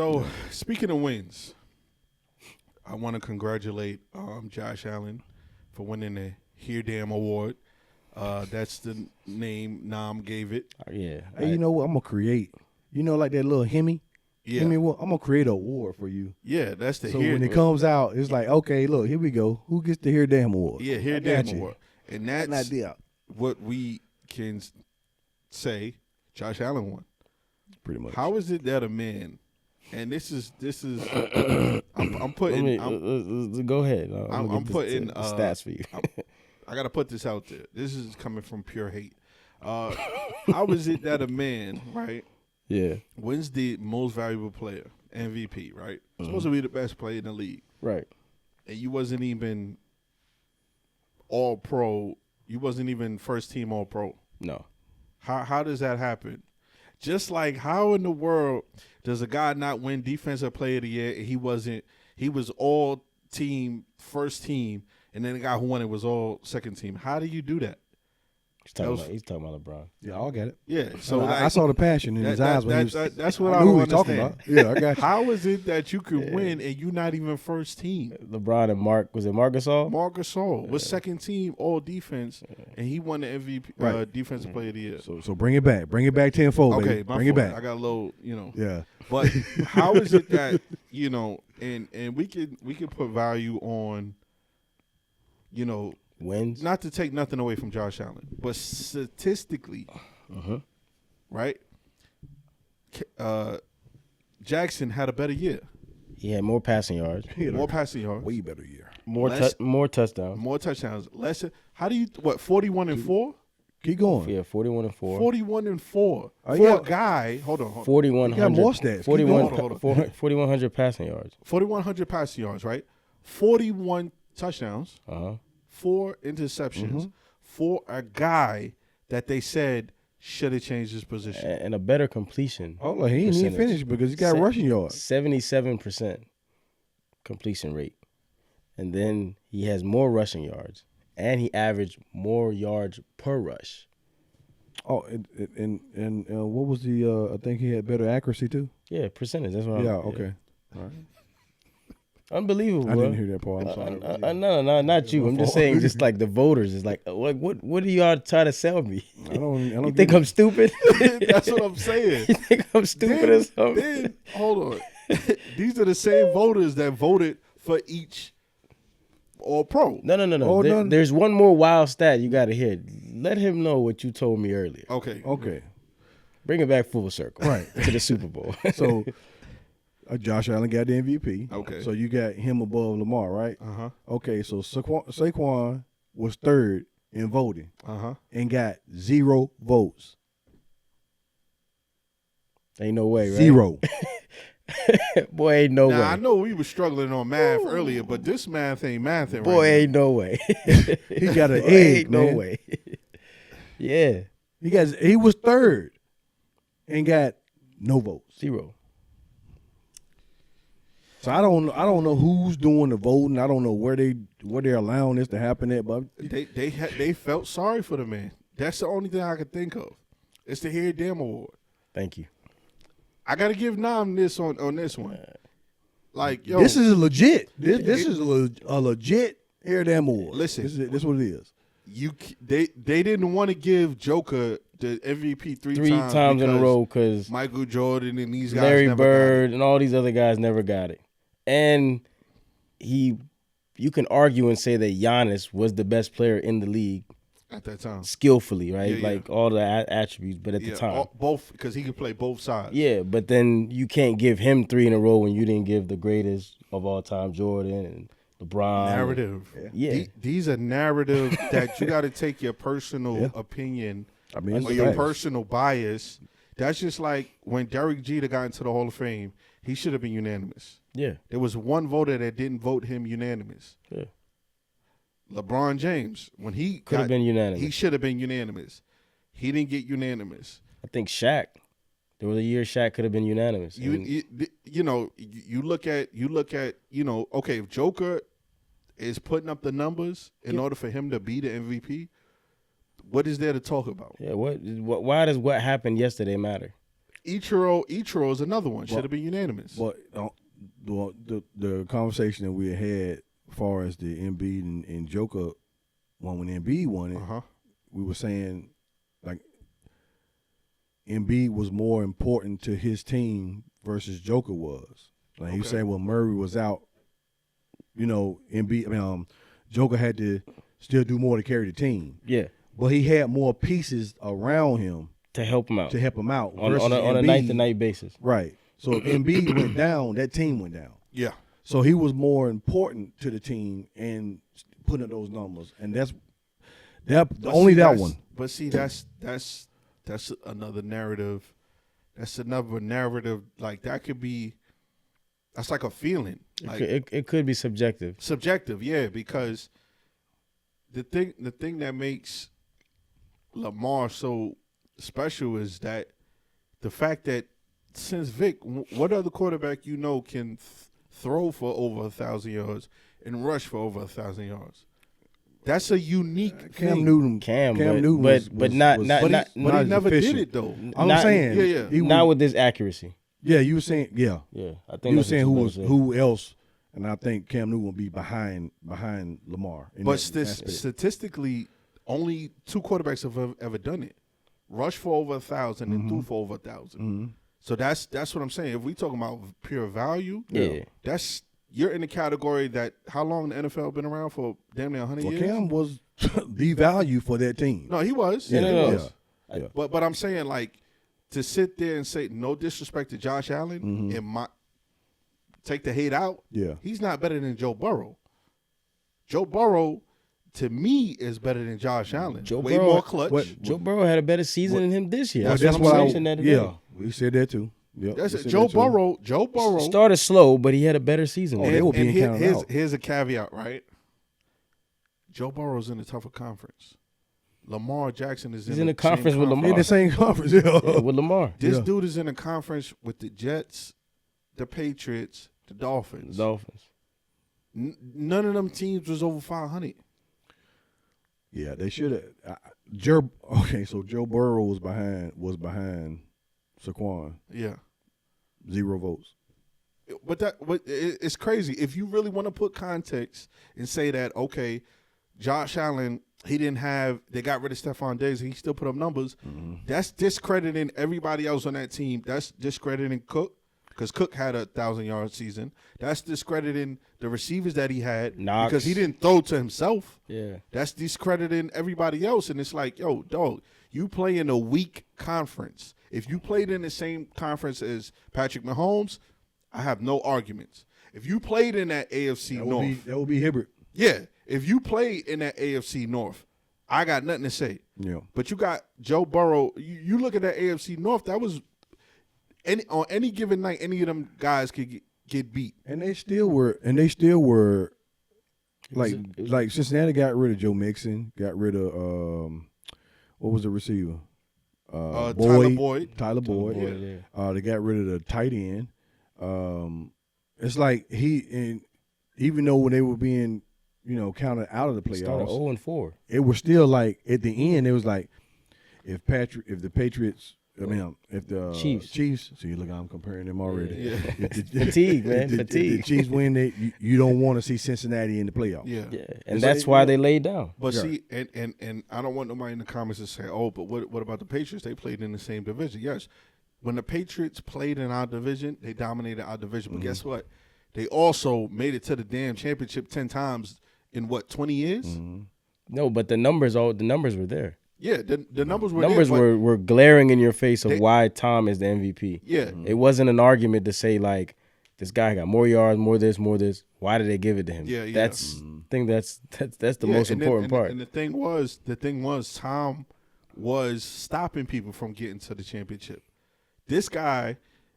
So, speaking of wins, I want to congratulate Josh Allen for winning the Here Damn Award. That's the name Nam gave it. Yeah. Hey, you know what? I'm gonna create. You know, like that little Hemi. Yeah, Hemi, what? I'm gonna create an award for you. yeah, that's the So Here. when it comes out, it's like, okay, look, here we go. Who gets the Here Damn Award? Yeah, Here I Damn got you. Award, and An that's idea. what we can say. Josh Allen won. Pretty much. How is it that a man? And this is I'm Let putting me, I'm, go ahead. I'm putting the stats for you. I gotta put this out there. This is coming from pure hate. How is it that a man, right, Yeah. wins the most valuable player, MVP, right? Supposed to be the best player in the league, Right. and you wasn't even all pro. You wasn't even first team all pro. No. How does that happen? Just like how in the world does a guy not win defensive player of the year and he was all team first team, and then the guy who won it was all second team? How do you do that? He's talking about LeBron. Yeah, I get it. Yeah, so So I like, saw the passion in his eyes when he was. that's what I I knew don't what he was talking understand. about. Yeah, I got you. How is it that you could win and you not even first team? LeBron and was it Marc Gasol? Marc Gasol was second team all defense, and he won the MVP Right. defensive player of the year. So bring it back. Bring it back tenfold, Okay, baby. my Bring it fault. back. I got a little, Yeah. But how is it that and we can put value on, Wins? not to take nothing away from Josh Allen, but statistically, right? Jackson had a better year, He had more passing yards, more passing yards, Way better year. more Less- more touchdowns. more touchdowns, less. How do you 41-4? Keep going. Yeah, 41 and 4. 41-4 Oh, for yeah. a guy. Hold on. 4100. You got more stats. Keep 41 going. 4100 passing yards. 4,100 passing yards, right? 41 touchdowns. Uh-huh. 4 interceptions for a guy that they said should have changed his position. And a better completion. Hold on, he ain't even percentage. finished because he got rushing yards. 77% completion rate. And then he has more rushing yards. And he averaged more yards per rush. Oh, and what was the? I think he had better accuracy too. Yeah, percentage. That's what Yeah. I'm Okay. All right. Unbelievable, I bro. didn't hear that part. I'm sorry. No, not you. I'm just saying, just like the voters is like, what do y'all try to sell me? I don't You get think it. I'm stupid? That's what I'm saying. You think I'm stupid or something? Then, hold on. These are the same voters that voted for each All-Pro. No. Oh, no. There's one more wild stat you got to hear. Let him know what you told me earlier. Okay. Okay. Bring it back full circle. Right. To the Super Bowl. So Josh Allen got the MVP. Okay. So you got him above Lamar, right? Uh-huh. Okay. So Saquon was third in voting Uh-huh. and got 0 votes. Ain't no way, right? 0. Boy, ain't no Now, I way. know we were struggling on math earlier, but this math ain't mathing Boy, right ain't no way. He got an Boy, egg, ain't no man. way. Yeah. He was third and got no votes. 0. So I don't know who's doing the voting. I don't know where they're allowing this to happen at, but now. They felt sorry for the man. That's the only thing I could think of. It's the Here Damn Award. Thank you. I got to give Nam this on this one. Like, yo, this is legit. This is a legit Air Damn Award. Listen. this is what it is. they didn't want to give Joker the MVP three times in a because row because Michael Jordan and these guys Larry never Bird and all these other guys never got it. And you can argue and say that Giannis was the best player in the league got it at that time. skillfully, right? Yeah. Like all the attributes, but at the time. Both because he could play both sides. Yeah, but then you can't give him 3 in a row when you didn't give the greatest of all time, Jordan and LeBron. Narrative. Yeah. These are narrative that you got to take your personal opinion I mean, it's or your facts. personal bias. That's just like when Derek Jeter got into the Hall of Fame. He should have been unanimous. Yeah, There was one voter that didn't vote him unanimous. yeah. LeBron James, when he Could have been unanimous. he should have been unanimous. He didn't get unanimous. I think Shaq. There was a year Shaq could have been unanimous. You look at okay, if Joker is putting up the numbers in order for him to be the MVP, what is there to talk about? Yeah, why does what happened yesterday matter? Ichiro is another one. Should Well- have been unanimous. But the conversation that we had as far as the Embiid and Joker one, when Embiid won it, Uh-huh. we were saying like Embiid was more important to his team versus Joker was. Like he was Okay. saying when Murray was out, Joker had to still do more to carry the team, Yeah, but he had more pieces around him to help him out to help him out on versus a Embiid. night-to-night basis. Right. So if Embiid went down, that team went down. Yeah. So he was more important to the team and putting up those numbers, and that's But only see, that that's- one. But see, that's another narrative. That's another narrative. Like that could be. That's like a feeling. Like It could be subjective. subjective, yeah. Because the thing that makes Lamar so special is that the fact that since Vic, what other quarterback can throw for over 1,000 yards and rush for over 1,000 yards? That's a unique Cam thing. Newton, Cam, Newton, but was, but not was, not But not he not as never did efficient. it though. I'm not- saying, Yeah. he not was, with this accuracy. yeah. You were saying, yeah. Yeah, I think You were that's saying what you who else, and I think Cam Newton will be behind Lamar. in But that aspect. statistically, only two quarterbacks have ever done it: rush for over 1,000 and threw for over 1,000. Mhm. So that's what I'm saying. If we talking about pure value, Yeah. you're in the category that how long the NFL been around for? Damn near 100 Well, years. Cam was the value for that team. No, he was. Yeah, he no, was. yeah. But I'm saying like to sit there and say no disrespect to Josh Allen and take the hate out. Yeah. He's not better than Joe Burrow. Joe Burrow, to me, is better than Josh Allen. Joe Way Burrow- more clutch. what- Joe Burrow had a better season than him this year. That's That's what what I'm I. saying. that today. Yeah, we said that too. Yep, That's we it. said Joe that too. Burrow. Joe Burrow. Started slow, but he had a better season. Oh, than they him. were being counted out. Here's a caveat, right? Joe Burrow's in a tougher conference. Lamar Jackson is He's in in the a conference same with In Lamar. the same conference. Yeah. Yeah, with Lamar. This Yeah. dude is in a conference with the Jets, the Patriots, the Dolphins. Dolphins. None of them teams was over 500. Yeah, they should have. Okay, so Joe Burrow was behind Saquon. Yeah. 0 votes. But it's crazy. If you really want to put context and say that, okay, Josh Allen, they got rid of Stephon Diggs, he still put up numbers. That's discrediting everybody else on that team. That's discrediting Cook because Cook had a 1,000-yard season. That's discrediting the receivers that he had Knox. because he didn't throw to himself. Yeah. That's discrediting everybody else. And it's like, yo, dog, you play in a weak conference. If you played in the same conference as Patrick Mahomes, I have no arguments. If you played in that AFC North, That would be Hibbert. yeah, if you played in that AFC North, I got nothing to say. Yeah. But you got Joe Burrow. You look at that AFC North, that was on any given night, any of them guys could get beat. And they still were like Cincinnati got rid of Joe Mixon, got rid of what was the receiver? Tyler Boyd. Tyler Boyd. Boyd, yeah. They got rid of the tight end. It's like even though when they were being, counted out of the Started playoffs, 0-4. it was still like at the end it was like if the Patriots, if the Chiefs. See, look, I'm comparing them already. Yeah. Fatigue, man, If the fatigue. Chiefs win, you don't want to see Cincinnati in the playoffs. Yeah. Yeah, and It's that's like, why they laid down. But Yeah. see, and I don't want nobody in the comments to say, oh, but what about the Patriots? They played in the same division. Yes. When the Patriots played in our division, they dominated our division. But guess what? They also made it to the damn championship 10 times in 20 years? No, but the numbers were there. Yeah, the numbers were Numbers there, but were glaring in your face of They- why Tom is the MVP. Yeah. It wasn't an argument to say like this guy got more yards, more this, more this. Why did they give it to him? Yeah, yeah. That's I think that's the Yeah, most and then- important and- part. And the thing was, Tom was stopping people from getting to the championship. This guy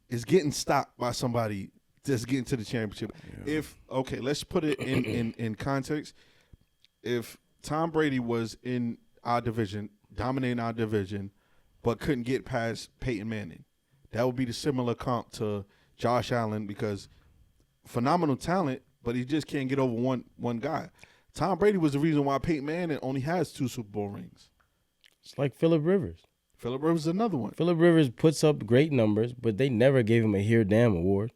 is getting stopped by somebody that's getting to the championship. Let's put it in context. If Tom Brady was in our division, dominating our division, but couldn't get past Peyton Manning, that would be the similar comp to Josh Allen because phenomenal talent, but he just can't get over one guy. Tom Brady was the reason why Peyton Manning only has 2 Super Bowl rings. It's like Phillip Rivers. Phillip Rivers is another one. Phillip Rivers puts up great numbers, but they never gave him a Here Damn award.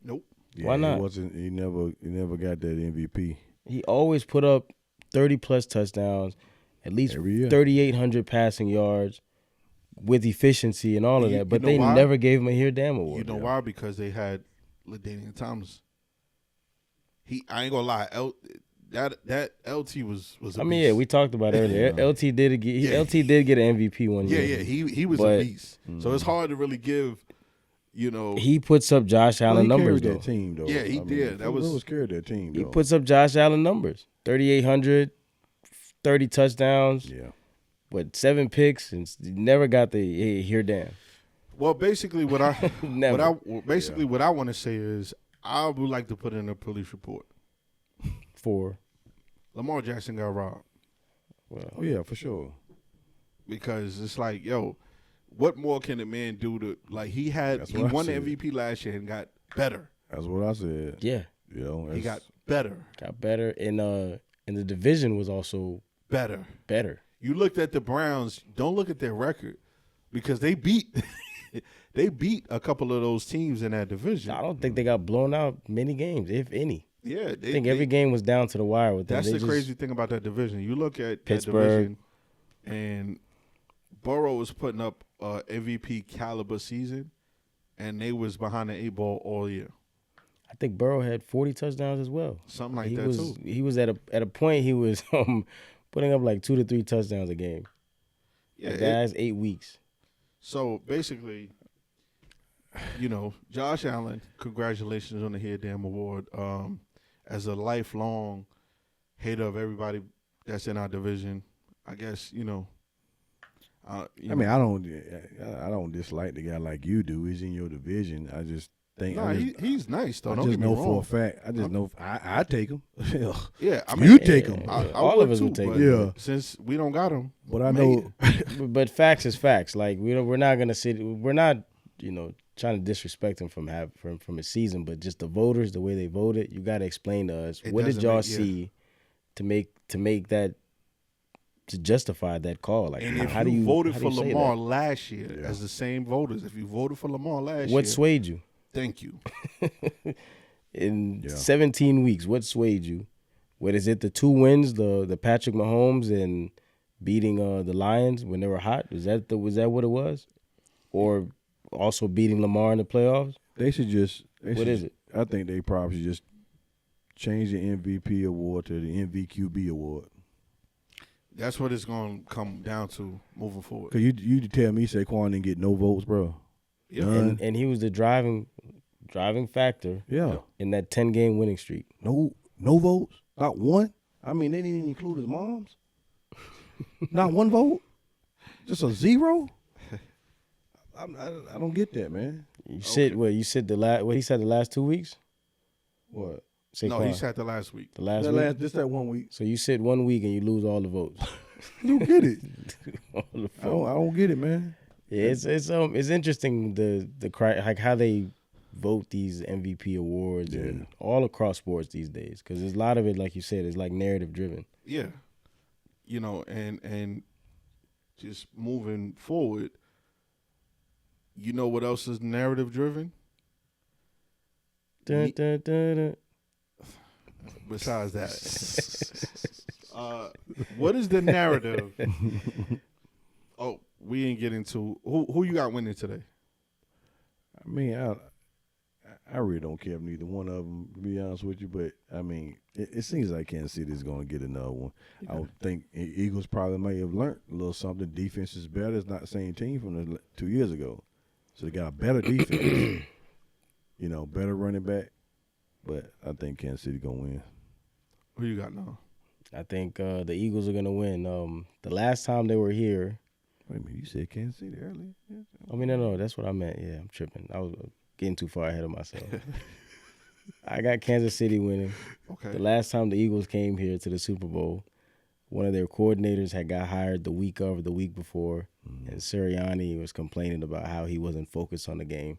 Nope. Yeah, Why not? He never got that MVP. He always put up 30-plus touchdowns, at least Every year. 3,800 passing yards with efficiency and all of You- that. But you know they why? never gave him a Here Damn award. You know why? Because they had LaDainian Thomas. I ain't gonna lie. That LT was a I mean, yeah, beast. we talked about it earlier. LT did get Yeah. LT did get an MVP one Yeah, year. yeah, he was But- a beast. So it's hard to really give, He puts up Josh Allen he numbers carried though. that team though. Yeah, he did. That was- Rivers carried that team though. He puts up Josh Allen numbers. 3,800, 30 touchdowns, yeah. but 7 picks, and never got the Here Damn. Well, basically what I Never. what I want to say is I would like to put in a police report. For Lamar Jackson got robbed Oh yeah, for sure. because it's like, yo, what more can a man do to like he That's what I won the said. MVP last year and got better. That's what I said. yeah, You know, He that's- got better, got better, and the division was also better. better. You looked at the Browns. Don't look at their record because they beat they beat a couple of those teams in that division. I don't think they got blown out many games, if any. Yeah, I think every game was down to the wire with them. That's They the just- crazy thing about that division. You look at Pittsburgh. that division, and Burrow was putting up a MVP caliber season, and they was behind the 8 ball all year. I think Burrow had 40 touchdowns as well. Something like he that was too. he was at a point he was putting up like 2 to 3 touchdowns a game. Yeah. Like, that's 8 weeks. So basically, Josh Allen, congratulations on the Here Damn Award. As a lifelong hater of everybody that's in our division, I guess I mean, I don't dislike the guy like you do. He's in your division. I just think he's nice though. I Don't just get me know wrong. for a fact. I just know I take him. Yeah, I You mean, take him. I All would of us too, would take but him. Yeah. Since we don't got him, But I know But facts is facts. Like we're not gonna sit. We're not trying to disrespect him from his season, but just the voters, the way they voted, you got to explain to us It what did doesn't y'all make- yeah. see to make that to justify that call. Like And if how do you voted how do for you say Lamar that? last year as the same voters, if you voted for Lamar last What year, swayed you thank you. in Yeah. 17 weeks? What swayed you? What is it? The 2 wins, the Patrick Mahomes and beating the Lions when they were hot. Was that what it was, or also beating Lamar in the playoffs? they should just. What is it? I think they probably should just change the MVP award to the MVQB award. That's what it's going to come down to moving forward. Cause you tell me Saquon didn't get no votes, bro. Yeah. None. And he was the driving factor Yeah, in that 10-game winning streak. no votes, not one. I mean, they didn't even include his mom's. Not one vote, just a zero. I don't get that, man. You said what he said the last 2 weeks. What? No, Saquon, he sat the last week. the last week. That 1 week. So you sit 1 week and you lose all the votes. I don't get it. All the I don't get it, man. Yeah, it's interesting like how they vote these MVP awards and all across sports these days, because there's a lot of it, like you said, is like narrative driven. Yeah. And just moving forward, you know what else is narrative driven? Dun, dun, dun, dun. Besides that, what is the narrative? Oh, we ain't getting to who you got winning today. I mean, I really don't care if neither one of them, to be honest with you. But I mean, it seems like Kansas City is going to get another one. I would think Eagles probably may have learned a little something. Defense is better. It's not the same team from 2 years ago, so they got a better defense. Better running back. But I think Kansas City gonna win. Who you got now? I think the Eagles are gonna win. The last time they were here, Wait a minute, you said Kansas City earlier? I mean, no, that's what I meant. Yeah, I'm tripping. I was getting too far ahead of myself. I got Kansas City winning. Okay. The last time the Eagles came here to the Super Bowl, one of their coordinators had got hired the week before, and Sirianni was complaining about how he wasn't focused on the game.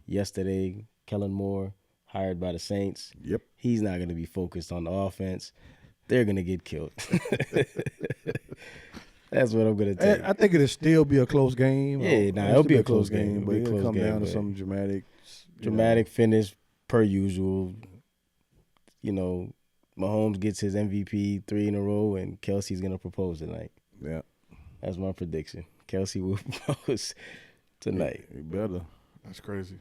Yesterday, Kellen Moore, hired by the Saints. Yep. He's not going to be focused on the offense. They're going to get killed. That's what I'm gonna take. I think it'll still be a close game. Yeah, nah, it'll be a close game. but It'll be a it'll close come game, down to but something dramatic. Dramatic finish per usual. You know, Mahomes gets his MVP 3 in a row, and Kelsey's gonna propose tonight. Yeah, That's my prediction. Kelsey will propose tonight. you better. That's crazy.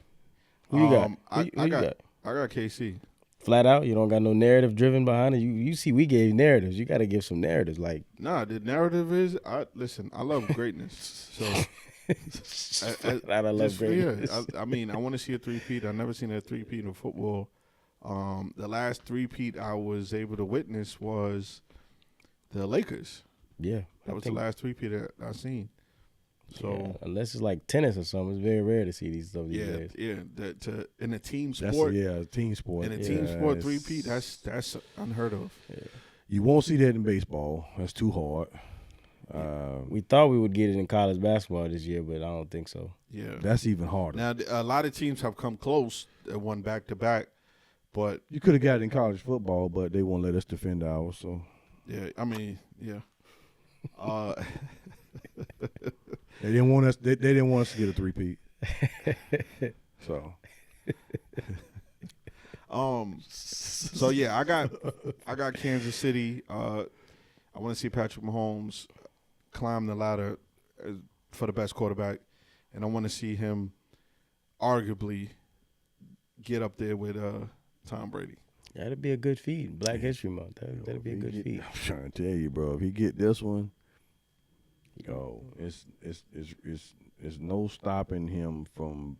Who you got? I Who you got? got KC. Flat out, you don't got no narrative driven behind it. You see, we gave narratives. You got to give some narratives. Like, Nah, the narrative is listen. I love greatness. So I love just, greatness. Yeah, I mean, I want to see a three-peat. I've never seen a three-peat in football. The last three-peat I was able to witness was the Lakers. Yeah, That was the last three-peat that I seen. So yeah, unless it's like tennis or something, it's very rare to see these stuff these yeah, days. yeah. That in a team That's sport, team sport. in a Yeah, team sport it's- three-peat, that's unheard of. You won't see that in baseball. That's too hard. We thought we would get it in college basketball this year, but I don't think so. Yeah. That's even harder. Now a lot of teams have come close that won back-to-back, but You could have got it in college football, but they won't let us defend ours. So yeah, I mean, yeah. they didn't want us. They didn't want us to get a three-peat. So So yeah, I got Kansas City. I want to see Patrick Mahomes climb the ladder for the best quarterback, and I want to see him arguably get up there with Tom Brady. That'd be a good feat. Black History Month. That'd be a good feat. I'm trying to tell you, bro. If he get this one, it's no stopping him from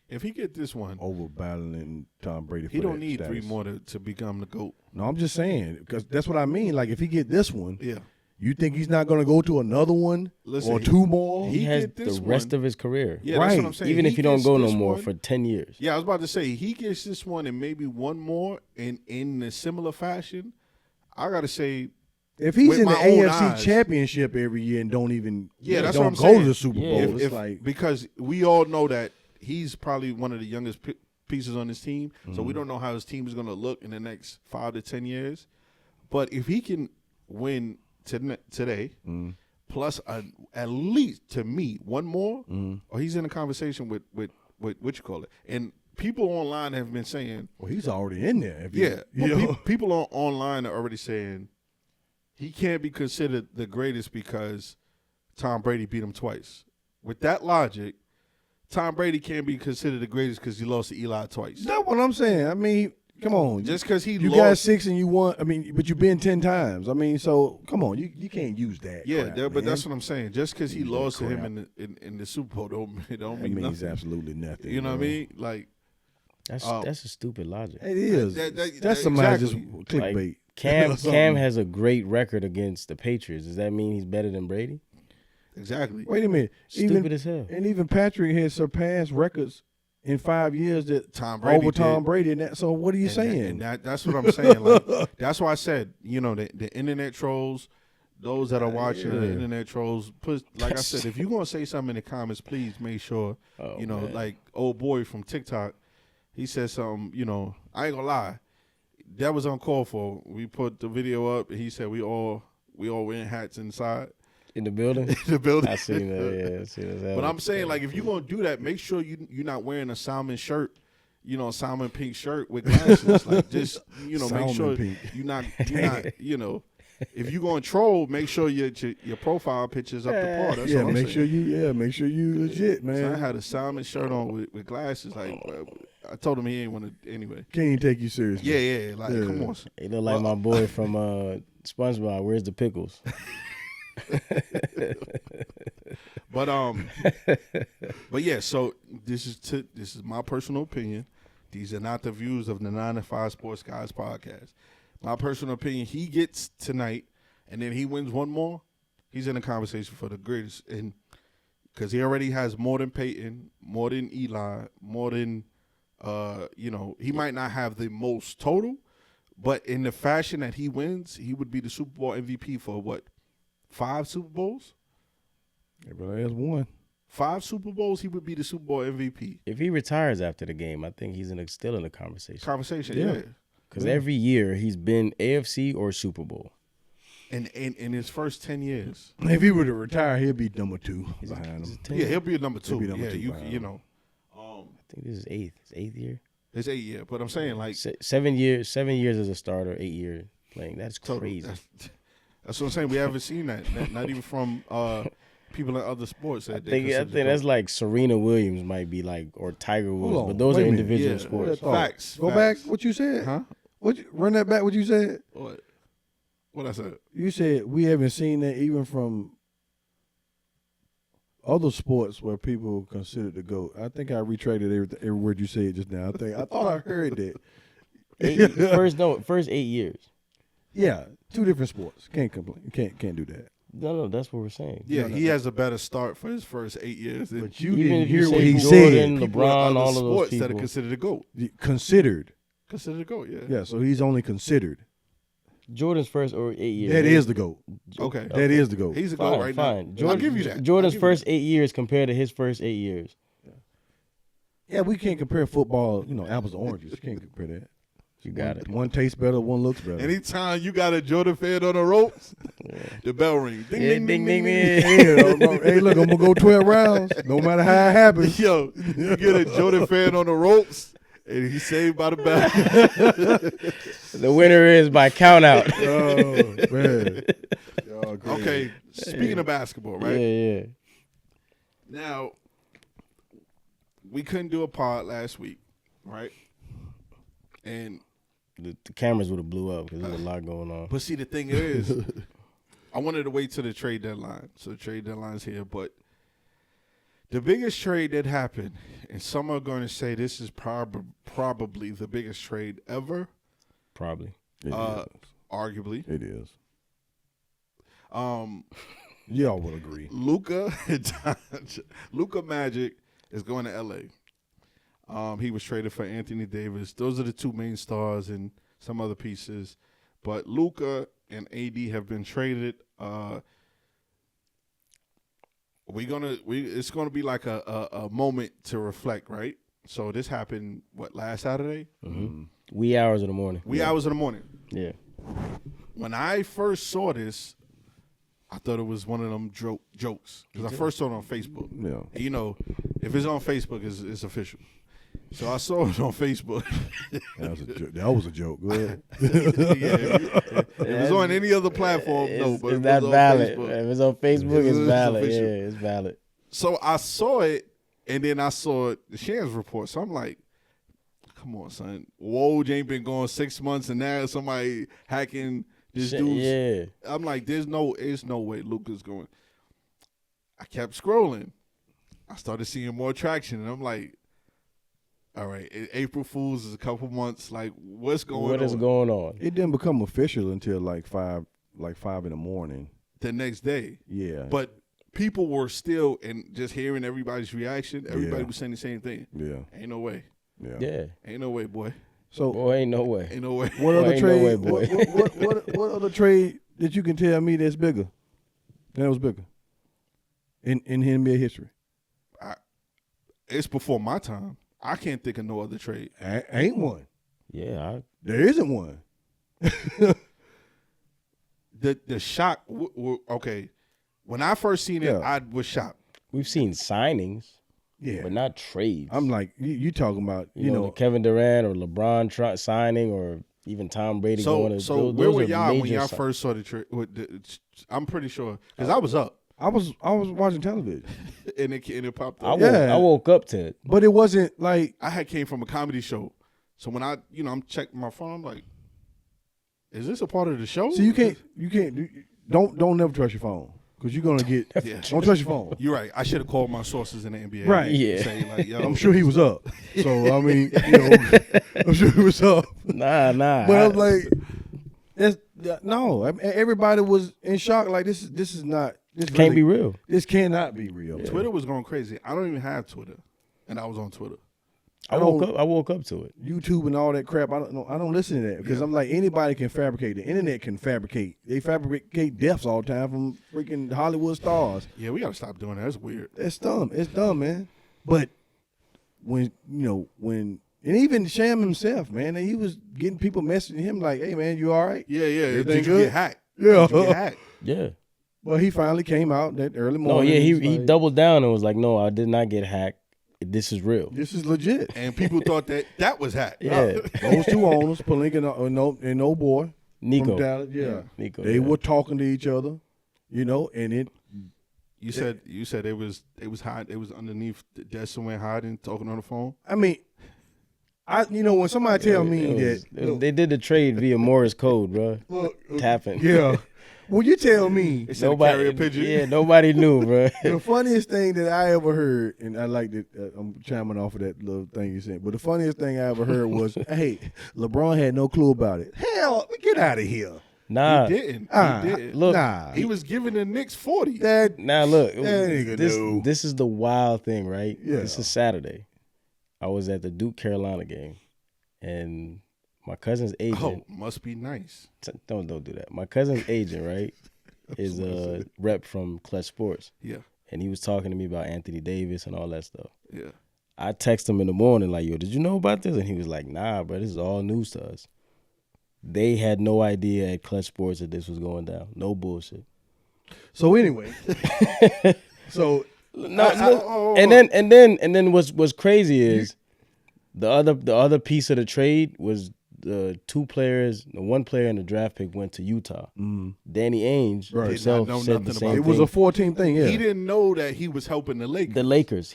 If he get this one, over battling Tom Brady. he for don't that need status. 3 more to become the GOAT. No, I'm just saying because that's what I mean. Like if he get this one, Yeah. you think he's not going to go to another one Listen, or 2 more? He has get this the rest one. of his career. Yeah, that's Right. what I'm saying. Even if He he don't gets go no this more one- for 10 years. Yeah, I was about to say he gets this one and maybe one more in a similar fashion. I got to say, If he's with in the my own AFC eyes. Championship every year and don't even Yeah, that's don't what I'm go saying. to the Super Yeah. Bowl, it's if, like because we all know that he's probably one of the youngest pieces on his team, so Mm-hmm. we don't know how his team is going to look in the next 5 to 10 years. But if he can win today, Mm-hmm. plus at least to me one more, Mm-hmm. or he's in a conversation with what you call it, and people online have been saying, well, he's already in there. If yeah, you but know. people online are already saying he can't be considered the greatest because Tom Brady beat him twice. With that logic, Tom Brady can't be considered the greatest because he lost to Eli twice. That's what I'm saying. I mean, come on. Just because he you lost, got 6 and you won. I mean, but you've been 10 times. I mean, so come on. You can't use that. yeah, crap, but man. that's what I'm saying. Just because he Use that lost to crap. him in the Super Bowl don't That mean means nothing. absolutely nothing. You know what I bro. mean? Like That's a stupid logic. It is. That- That's somebody exactly. just clickbait. Cam Something. has a great record against the Patriots. Does that mean he's better than Brady? exactly. Wait a minute. Stupid as hell. And even Patrick has surpassed records in 5 years that Tom Brady over Tom did. Brady. And that, so what are you And saying? that's what I'm saying. Like, that's why I said, the internet trolls, those that are watching the Yeah. internet trolls, like I said, if you're gonna say something in the comments, please make sure, Oh, man. like old boy from TikTok, he said something, I ain't gonna lie, that was uncalled for. We put the video up, and he said we all wearing hats inside In the building? the building. I seen that, yeah. I seen that. But I'm saying, like, if you're gonna do that, make sure you're not wearing a salmon shirt, salmon pink shirt with glasses. Like, just make Salmon sure pink. you're not. If you're gonna troll, make sure your profile picture's up to par. That's yeah, all I'm make saying. sure you legit, So I man. had a salmon shirt on with glasses. Like, I told him he ain't want to anyway. Can't even take you seriously. Yeah. Like, Yeah. come on. He look like my boy from SpongeBob. Where's the pickles? But yeah. So this is my personal opinion. These are not the views of the 9 to 5 Sports Guys podcast. My personal opinion, he gets tonight, and then he wins one more. He's in the conversation for the greatest, and because he already has more than Peyton, more than Eli, more than he might not have the most total, but in the fashion that he wins, he would be the Super Bowl MVP for what, 5 Super Bowls? Everybody has one. 5 Super Bowls, he would be the Super Bowl MVP. If he retires after the game, I think he's still in the conversation. Conversation, Yeah. yeah. Because every year he's been AFC or Super Bowl. in his first 10 years. If he were to retire, he'll be number 2 behind Is him. it 10? Yeah, he'll be a number 2. He'll be number yeah, two you behind you him. know, I think this is eighth year. it's 8 years. But I'm saying like 7 years. 7 years as a starter, 8 years playing. That's total. crazy. That's what I'm saying. We haven't seen that. Not even from people in other sports. I That they think consider that's GOAT. like Serena Williams might be like, or Tiger Woods, on, but those wait are a minute. individual Yeah. sports. Thought. Facts. Go facts. back. What you said? Huh? Run that back. What you said? What I said? You said we haven't seen that even from other sports where people consider the GOAT. I think I retracted every word you said just now. I thought I heard that. First 8 years. Yeah, 2 different sports. Can't complain. Can't do that. No, that's what we're saying. Yeah, he has a better start for his first 8 years than But you Even didn't if you hear say what he Jordan, said. people in LeBron, other all of those sports that are people. considered a GOAT. Considered. Considered a GOAT. Yeah. Yeah, so he's only considered. Jordan's first or 8 years. That is the GOAT. Okay. That is the GOAT. He's a fine, GOAT right fine. now. I'll give you that. Jordan's I'll give you first 8 years compared to his first 8 years. Yeah, we can't compare football, apples to oranges. Can't compare that. You got it. One tastes better, one looks better. that. Anytime you got a Jordan fan on the ropes, the bell rings. Ding, Yeah, ding, ding, ding, ding. Hey, look, I'm gonna go 12 rounds, no matter how it happens. Yo, you get a Jordan fan on the ropes, and he's saved by the bell. The winner is by count out. Oh man. Y'all crazy. Okay, speaking of basketball, right? Yeah. Now, we couldn't do a pod last week, right? And The cameras would have blew up because there's a lot going on. but see, the thing is, I wanted to wait till the trade deadline. So the trade deadline's here, but the biggest trade that happened, and some are going to say this is probably the biggest trade ever, Probably. It is. arguably. It is. Y'all will agree. Luka Magic is going to LA. He was traded for Anthony Davis. Those are the 2 main stars and some other pieces. But Luka and AD have been traded. It's gonna be like a moment to reflect, right? So this happened last Saturday? Mm-hmm. Wee hours of the morning. Wee hours in the morning. Yeah. When I first saw this, I thought it was one of them jokes because I first saw it on Facebook. Yeah. And, if it's on Facebook, it's official. So I saw it on Facebook. That was a joke. Go ahead. If it's on any other platform, no, but it's it not was on valid. Facebook. If it's on Facebook, It's it's valid. official. Yeah, it's valid. So I saw it, and then I saw the Shams report. So I'm like, come on, son. Woj ain't been going 6 months, and now somebody hacking this dude's. Yeah. I'm like, there's no way Luka's going. I kept scrolling. I started seeing more traction, and I'm like, all right, April Fool's is a couple months. Like, what's going on? What is going on? It didn't become official until like 5 in the morning. The next day. Yeah. But people were still, and just hearing everybody's reaction, everybody Yeah. was saying the same thing. Yeah. Ain't no way. Yeah. Yeah. Ain't no way, boy. So Boy, ain't no way. Ain't no way. what other ain't no trade? way, boy. What other trade that you can tell me that's bigger? That was bigger in NBA history. It's before my time. I can't think of no other trade. Ain't one. Yeah. There isn't one. The shock. Okay, when I first seen it, Yeah. I was shocked. We've seen signings, Yeah. but not trades. I'm like you talking about you know, the Kevin Durant or LeBron signing or even Tom Brady going to. So those where were are y'all when major y'all first saw the trade? I'm pretty sure because I was up I was watching television, and it popped I up. Yeah. woke up to it. but it wasn't like I had came from a comedy show, so when I'm checking my phone, I'm like, is this a part of the show? so you can't don't never trust your phone because you're gonna get Yeah. don't trust your phone. You're right. I should have called my sources in the NBA. Right. Yeah. Say, like, yo, I'm sure he was up. So I mean, I'm sure he was up. Nah. But I'm like, no. I mean, everybody was in shock. Like this is not. This Can't be really- real. This cannot be real. Twitter was going crazy. I don't even have Twitter, and I was on Twitter. I woke up to it. YouTube and all that crap. I don't listen to that because I'm like anybody can fabricate. The internet can fabricate. They fabricate deaths all the time from freaking Hollywood stars. Yeah, we got to stop doing that. It's weird. That's dumb. It's dumb, man. But when and even Sham himself, man, he was getting people messaging him like, "Hey, man, you all right? Yeah. Everything Did you good? get hacked? Yeah. You get hacked. Yeah. But he finally came out that early No, morning. yeah, he was like, doubled down and was like, no, I did not get hacked. This is real. This is legit. And people thought that was hacked. Yeah. Those two owners, Palinka and old boy Nico. from Dallas, yeah. Nico. They yeah. were talking to each other, and it. You said it was hide. It was underneath the desk somewhere hiding, talking on the phone. I mean, when somebody tell me They did the trade via Morse code, bro. Tapping. yeah. Well, you tell me. They said a carrier pigeon. Yeah, nobody knew, bro. The funniest thing that I ever heard, and I like that I'm chiming off of that little thing you said, but the funniest thing I ever heard was, hey, LeBron had no clue about it. Hell, get out of here. Nah. He didn't. Ah, He didn't. Look, Nah. He was giving the Knicks 40. now look, That nigga knew. this is the wild thing, right? Yeah. This is Saturday. I was at the Duke Carolina game, and my cousin's agent. Oh, must be nice. Don't do that. My cousin's agent, right, is a rep from Clutch Sports, Yeah, and he was talking to me about Anthony Davis and all that stuff. yeah. I text him in the morning like, yo, did you know about this? And he was like, nah, bro, this is all news to us. They had no idea at Clutch Sports that this was going down. No bullshit. So anyway, No, oh, and then what's crazy is the other piece of the trade was the one player and the draft pick went to Utah. Danny Ainge Right. himself Did not know said the nothing same about it was thing. a 14 thing. Yeah. He didn't know that he was helping the Lakers. The Lakers.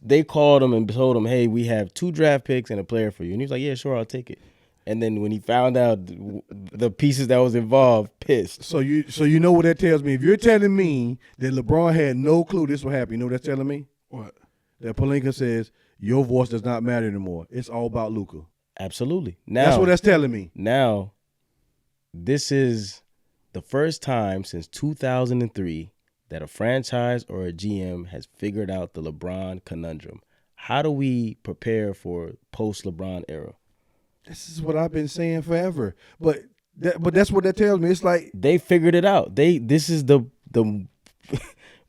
They called him and told him, hey, we have 2 draft picks and a player for you. And he was like, yeah, sure, I'll take it. And then when he found out the pieces that was involved, pissed. So you know what that tells me? If you're telling me that LeBron had no clue this would happen, you know what that's telling me? What? That Palinka says your voice does not matter anymore. It's all about Luka. Absolutely. Now, That's what that's telling me. Now, this is the first time since 2003 that a franchise or a GM has figured out the LeBron conundrum. How do we prepare for post-LeBron era? This is what I've been saying forever. But that's what that tells me. It's like They figured it out. This is the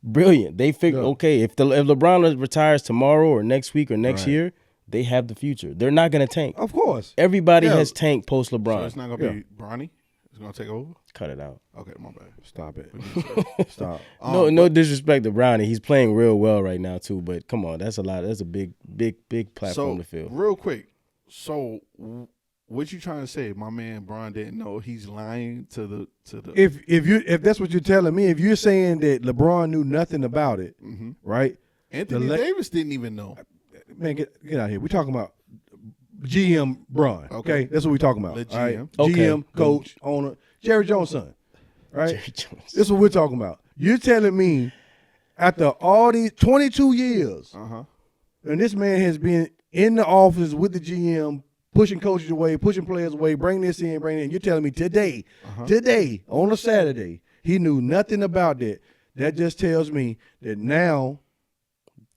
brilliant. They figured, Yeah. okay, if LeBron retires tomorrow or next week or next Right. year, they have the future. They're not going to tank. of course. Everybody Yeah. has tanked post So LeBron. it's not gonna be Bronny. It's gonna take over. Cut it out. Okay, my bad. Stop it. Stop. No disrespect to Brownie. He's playing real well right now too. But come on, that's a lot. That's a big platform So to fill. real quick, so what you trying to say? My man Bron didn't know he's lying to the. If that's what you're telling me, if you're saying that LeBron knew nothing about it, right? Anthony Davis didn't even know. Man, get out of here. We're talking about GM Bron. Okay, that's what we're talking about. The all right? GM. Okay. GM, coach, owner, Jerry Jones' son. Right? Jerry Jones. This is what we're talking about. You're telling me after all these 22 years, and this man has been in the office with the GM, pushing coaches away, pushing players away, bring this in, bring that in. You're telling me today, on a Saturday, he knew nothing about that. That just tells me that now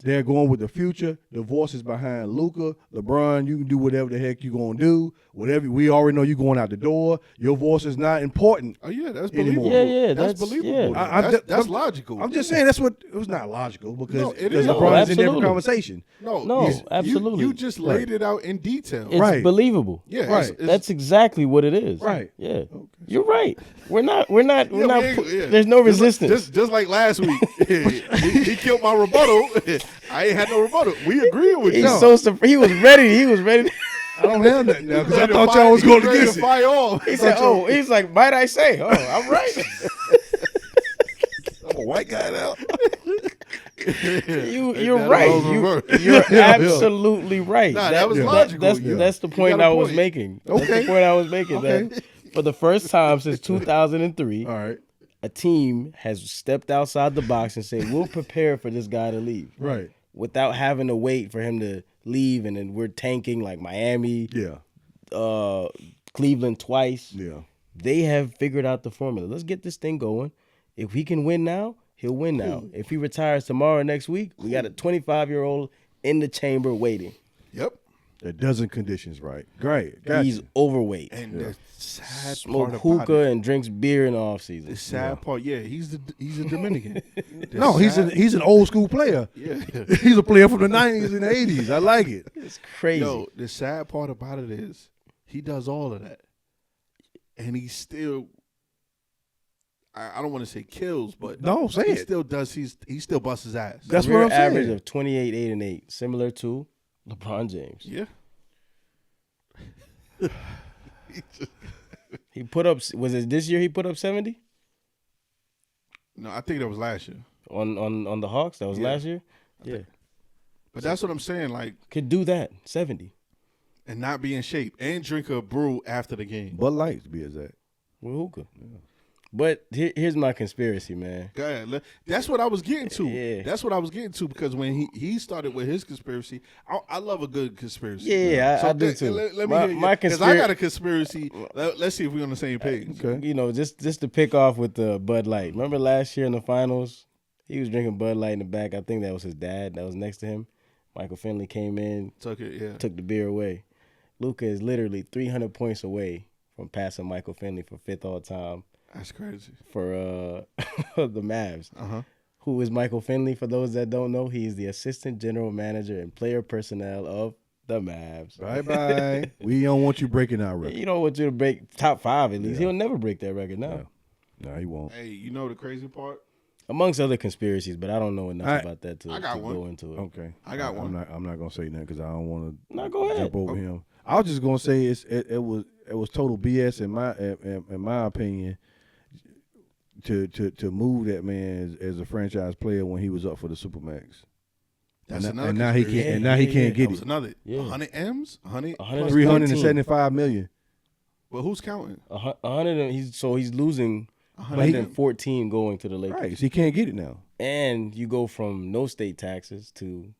they're going with the future. The voice is behind Luka, LeBron. You can do whatever the heck you're going to do. Whatever. We already know you're going out the door. Your voice is not important. Oh yeah, that's Anymore. believable. Yeah, that's that's- believable. yeah. That's logical. I'm just saying that's what it was not logical because No, it is. LeBron is in every Absolutely. conversation. No, you- absolutely. You just laid it out in detail. It's Right. believable. Yeah, Right. That's exactly what it is. Right. Yeah. You're right. We're not. Yeah, There's no Just like- resistance. Just like last week, he killed my rebuttal. I ain't had no rebuttal. We agreed with you. He was ready. He was ready. I don't have nothing now because I Ready to thought fire- y'all was he going ready against to it. fire off. He said, "Oh, he's like, might I say? Oh, I'm right. I'm a white guy now. You're That right. was reversed. You're absolutely right. Nah, that was logical. That's the point got a I was point. making. That's Okay. the point I was making. Okay. That for the first time since 2003, All right. a team has stepped outside the box and said, "We'll prepare for this guy to leave." Right. Without having to wait for him to leave, and then we're tanking like Miami, Yeah. Cleveland twice. Yeah. They have figured out the formula. Let's get this thing going. If he can win now, he'll win now. If he retires tomorrow or next week, we got a 25-year-old in the chamber waiting. Yep. A dozen conditions right. Great. Gotcha. He's overweight. And the sad Smoke part about hookah it, and drinks beer in the offseason. the sad part, he's a Dominican. The no, he's sad- an old school player. yeah. He's a player from the 90s and the 80s. I like it. It's crazy. Yo, the sad part about it is he does all of that, and he's still I don't want to say kills, but No, say he it. still does. He still busts his ass. That's Career what I'm saying. average of 28, 8, and 8, similar to LeBron James. Yeah. He put up. Was it this year? He put up 70 No, I think that was last year. on the Hawks. That was Yeah. last year. Yeah, But that's what I'm saying. Like, could do that 70 and not be in shape and drink a brew after the game. Bud Light to be exact. with hookah. But here's my conspiracy, man. Go ahead. That's what I was getting to. Yeah. That's what I was getting to because when he started with his conspiracy, I love a good conspiracy. Yeah, I do too. Let me My- hear my because I got a conspiracy. Let's see if we're on the same page. Okay. You know, just to pick off with the Bud Light. Remember last year in the finals, he was drinking Bud Light in the back. I think that was his dad that was next to him. Michael Finley came in, Took it, yeah. took the beer away. Luka is literally 300 points away from passing Michael Finley for 5th all time That's crazy. for the Mavs. Who is Michael Finley? For those that don't know, he is the assistant general manager and player personnel of the Mavs. Bye. We don't want you breaking our record. You don't want you to break top 5 at least. He'll never break that record now. No, he won't. Hey, you know the crazy part? Amongst other conspiracies, but I don't know enough about that to I got go one. into it. Okay. I got one. I'm not gonna say nothing because I don't want to No, go ahead. jump over him. I was just gonna say it was total BS in my opinion to move that man as a franchise player when he was up for the Supermax. That's and, another and now he conspiracy. can't. And now he can't That get was it. another. Yeah. 100 M's? 100? 100 $375 million. But who's counting? 100. He's losing 114 going to the Lakers, Right. So he can't get it now. and you go from no state taxes to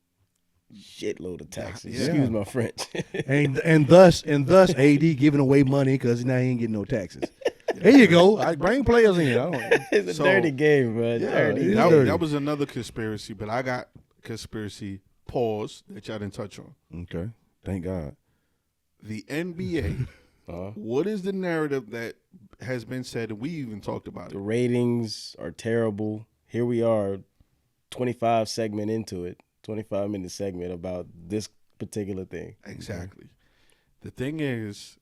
shitload of taxes. Yeah. Excuse my French. And thus AD giving away money because now he ain't getting no taxes. There you go. I bring players in. I don't, It's a So- dirty game, bro. Yeah, Dirty. it is That, dirty. that was another conspiracy, but I got conspiracy pause that y'all didn't touch on. okay. Thank God. The NBA, what is the narrative that has been said, and we even talked about The it? ratings are terrible. Here we are, 25 segment into it, 25-minute segment about this particular thing. Exactly. The thing is,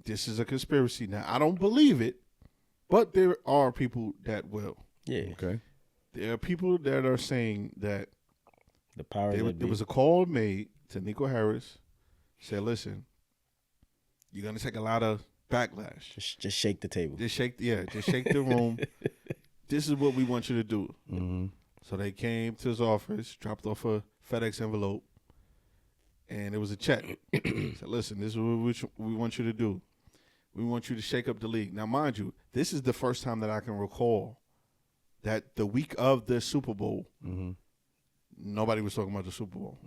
this is a conspiracy. Now, I don't believe it, but there are people that will. Yeah, Okay. There are people that are saying that the powers that be. there was a call made to Nico Harris, said, listen, you're going to take a lot of backlash. just shake the table. Just shake the room. This is what we want you to do. Mm-hmm. So they came to his office, dropped off a FedEx envelope, and it was a check. Said, listen, this is what we want you to do. We want you to shake up the league. Now, mind you, this is the first time that I can recall that the week of the Super Bowl, nobody was talking about the Super Bowl.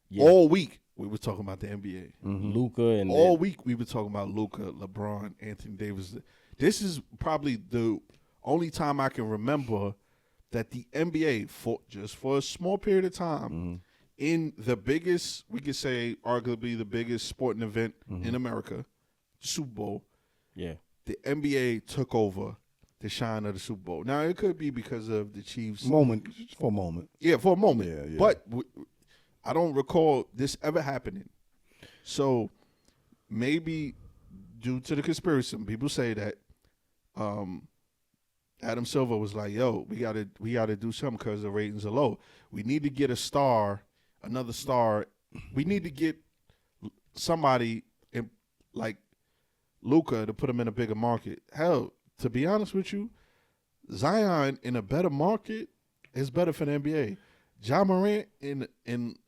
Yeah. All week, we were talking about the NBA. Luka and All week, we were talking about Luka, LeBron, Anthony Davis. This is probably the only time I can remember that the NBA, for a small period of time, in the biggest, we could say arguably the biggest sporting event in America, Super Bowl, yeah, the NBA took over the shine of the Super Bowl. Now, it could be because of the Chiefs. Moment. Just for a moment. Yeah, for a moment. Yeah. But I don't recall this ever happening. So maybe due to the conspiracy, some people say that Adam Silver was like, "Yo, we gotta do something because the ratings are low. We need to get another star. We need to get somebody in, like Luka to put him in a bigger market. Hell, to be honest with you, Zion in a better market is better for the NBA. Ja Morant in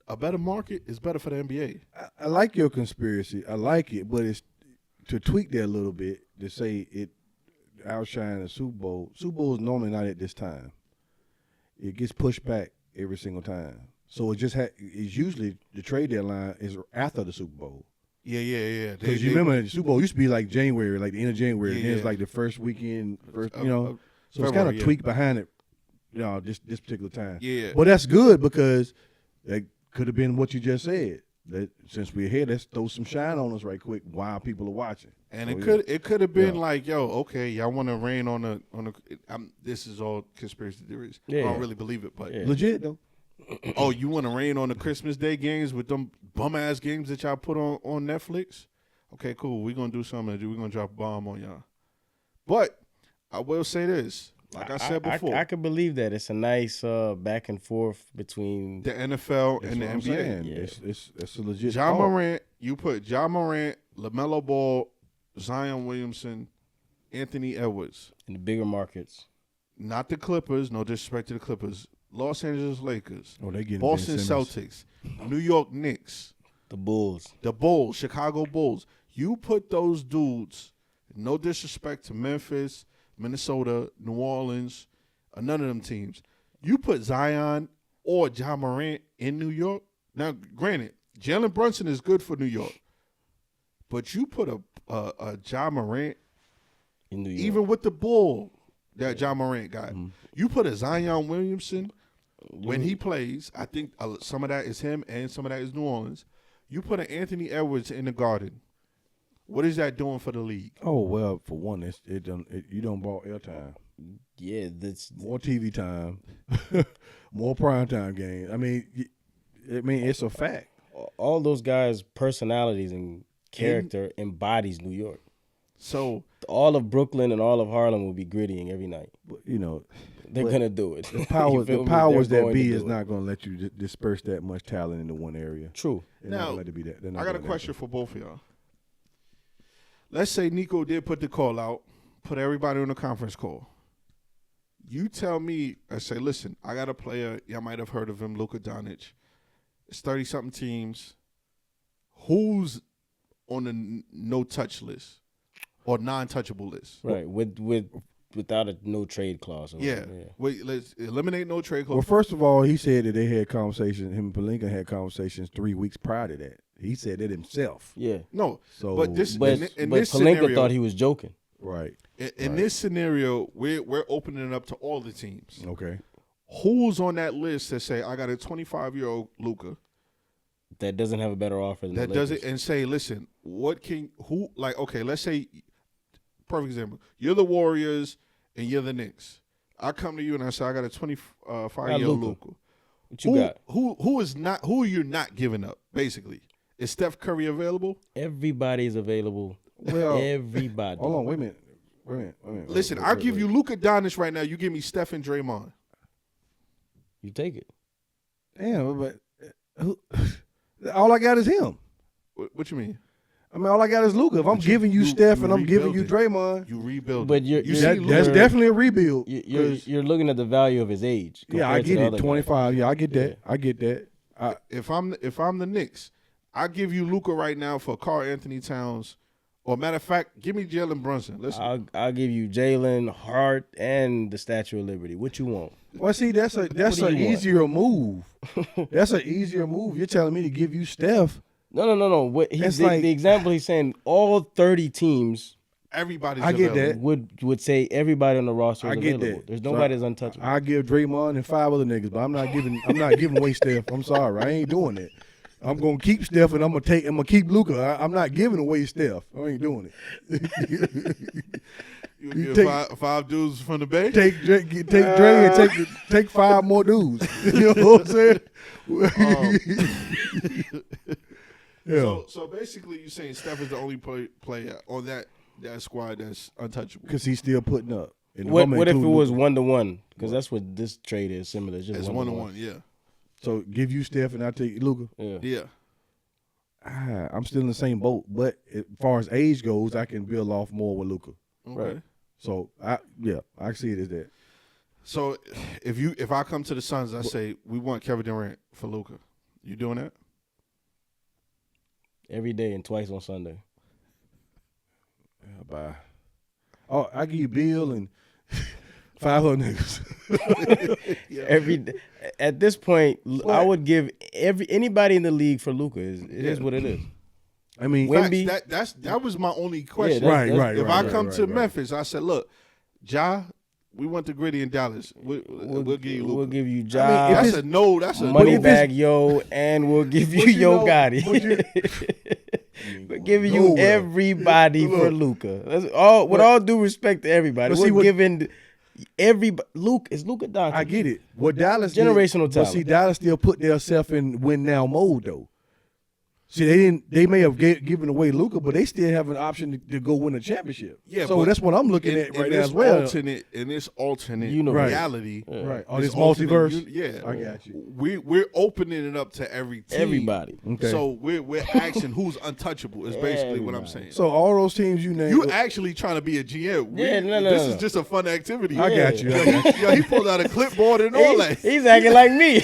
a better market is better for the NBA. I like your conspiracy. I like it, but it's to tweak that a little bit to say it outshine the Super Bowl. Super Bowl is normally not at this time. It gets pushed back every single time. So it just it's usually the trade deadline is after the Super Bowl. Yeah. Because you remember the Super Bowl used to be like January, like the end of January. Yeah, And then it's yeah. like the first weekend, so it's February, kind of yeah. tweaked behind it, this particular time. Yeah. But that's good because that could have been what you just said. That since we're here, let's throw some shine on us right quick while people are watching. And So, it could have been Yeah. like, yo, okay, y'all want to rain on the. This is all conspiracy theories. I Yeah. don't really believe it, but Yeah. legit though. oh, you want to rain on the Christmas Day games with them bum ass games that y'all put on Netflix? Okay, cool. We're gonna do something. We're gonna drop a bomb on y'all. But I will say this. Like I said before, I could believe that. It's a nice back and forth between the NFL That's and the what I'm NBA. saying. Yeah. It's a legit. John thought. Morant, you put John Morant, LaMelo Ball, Zion Williamson, Anthony Edwards. in the bigger markets. Not the Clippers. No disrespect to the Clippers. Los Angeles Lakers. Oh, they getting Boston Ben Simmons. Celtics. New York Knicks. The Bulls. The Bulls. Chicago Bulls. You put those dudes, no disrespect to Memphis, Minnesota, New Orleans, none of them teams. You put Zion or John Morant in New York. Now, granted, Jalen Brunson is good for New York. But you put a John Morant, In New York. even with the bull that John Morant got, you put a Zion Williamson when he plays. I think some of that is him and some of that is New Orleans. You put an Anthony Edwards in the Garden. What is that doing for the league? Oh well, for one, you don't bought airtime, Yeah, that's more TV time, more primetime games. I mean, it's a fact. all those guys' personalities and character embodies New York. So All of Brooklyn and all of Harlem will be grittying every night. But, you know, They're gonna do it. the You powers feel me? that They're going be to is do it. not going to let you disperse that much talent into one area. True. They're not Now, gonna let it be that. They're not I got a gonna let question it. for both of y'all. Let's say Nico did put the call out, put everybody on a conference call. You tell me, I say, listen, I got a player, y'all might have heard of him, Luka Doncic. It's 30-something teams. Who's on the no-touch list or non-touchable list? Right. Without a no trade clause. or Yeah. whatever, Wait, let's eliminate no trade Well, clause. first of all, he said that they had conversations. Him and Pelinka had conversations 3 weeks prior to that. He said that himself. Yeah. No, So, but this But in but this Pelinka scenario, thought he was joking. right? in this scenario, we're opening it up to all the teams. Okay. Who's on that list that say I got a 25-year-old Luka That doesn't have a better offer than that the does Lakers. it and say, listen, okay, let's say, perfect example, you're the Warriors and you're the Knicks. I come to you and I say I got a 25-year-old Luka. Luka. What you got? Who are you not giving up? Basically, is Steph Curry available? Everybody's available. Well, Everybody. hold on. Wait a minute. Listen, I'll give you Luka Doncic right now. You give me Steph and Draymond. You take it. Damn, but all I got is him. What you mean? I mean, all I got is Luka. If I'm giving you Steph and I'm giving you Draymond, You rebuild. But it. that's definitely a rebuild. You're looking at the value of his age. Yeah, I compared to get the it. other guys. 25. Yeah, I get that. Yeah. I get that. If I'm the Knicks, I give you Luka right now for Karl Anthony Towns, or matter of fact, give me Jalen Brunson. Listen, I'll give you Jalen, Hart, and the Statue of Liberty. What you want? Well, see, that's do an you want? easier move. That's an easier move. You're telling me to give you Steph. No. What It's like- the example he's saying, all 30 teams everybody's I get available. that. would say everybody on the roster is I get available. that. There's So nobody that's untouchable. I give Draymond and 5 other niggas, but I'm not giving away Steph. I'm sorry, I ain't doing that. I'm gonna keep Steph and I'm gonna keep Luka. I'm not giving away Steph. I ain't doing it. You You give take- five dudes from the Bay. take Dre and take 5 more dudes. You know what I'm saying? Yeah, So basically, you're saying Steph is the only player on that squad that's untouchable. because he's still putting up. And What I'm if it including was Luka. 1-to-1? Because that's what this trade is similar. It's just It's 1-1. Yeah, So give you Steph and I take Luka. Yeah. yeah. I'm still in the same boat, but as far as age goes, I can build off more with Luka. Okay. Right. So I see it as that. So if I come to the Suns, I say we want Kevin Durant for Luka. You doing that? Every day and twice on Sunday. Yeah, bye. Oh, I give you Bill and 5 other niggas. Every at this point, I would give anybody in the league for Luka. It is what it is. I mean, Wemby- That was my only question. that's- Right. If I come to Memphis, I said, look, Ja, we want the gritty in Dallas. We'll give you Luka. We'll give you I Ja, mean, if That's it's- a no. That's a Money no. Bag Yo, and we'll give you But you Yo know- Gotti. but you- We're giving No, you bro. everybody for Luka. That's all. With all due respect to everybody, But see, we're what- giving everybody. Luka is Luka Doncic. I get it. What Dallas Generational did, but talent. see, Dallas still put themselves in win now mode though. See, they may have given away Luka, but they still have an option to go win a championship. Yeah, so but that's what I'm looking at right now as well. In this alternate Universe. reality, Right. Oh, this this multiverse. yeah, I got you. We're opening it up to every team. Everybody. Okay. So we're asking who's untouchable is basically what I'm saying. So all those teams you named. You actually trying to be a GM? This is just a fun activity. I got you. Yo, he pulled out a clipboard and all that. He's acting like me.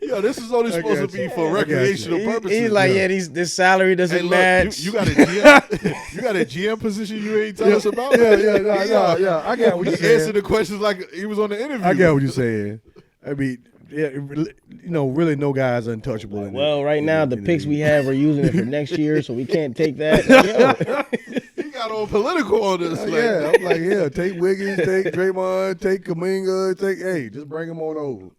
Yo, this is only supposed to be for recreational purposes. He's like, this salary doesn't Hey, look, match. you got a GM. You got a GM position you ain't tell us about. Yeah. I got what He you're saying. answered the questions like he was on the interview. I got what you're saying. I mean, yeah, really, no guy's untouchable. Well, right now the picks we have are using it for next year, so we can't take that. He got all political on this. Yeah, I'm like, take Wiggins, take Draymond, take Kuminga, just bring them on over.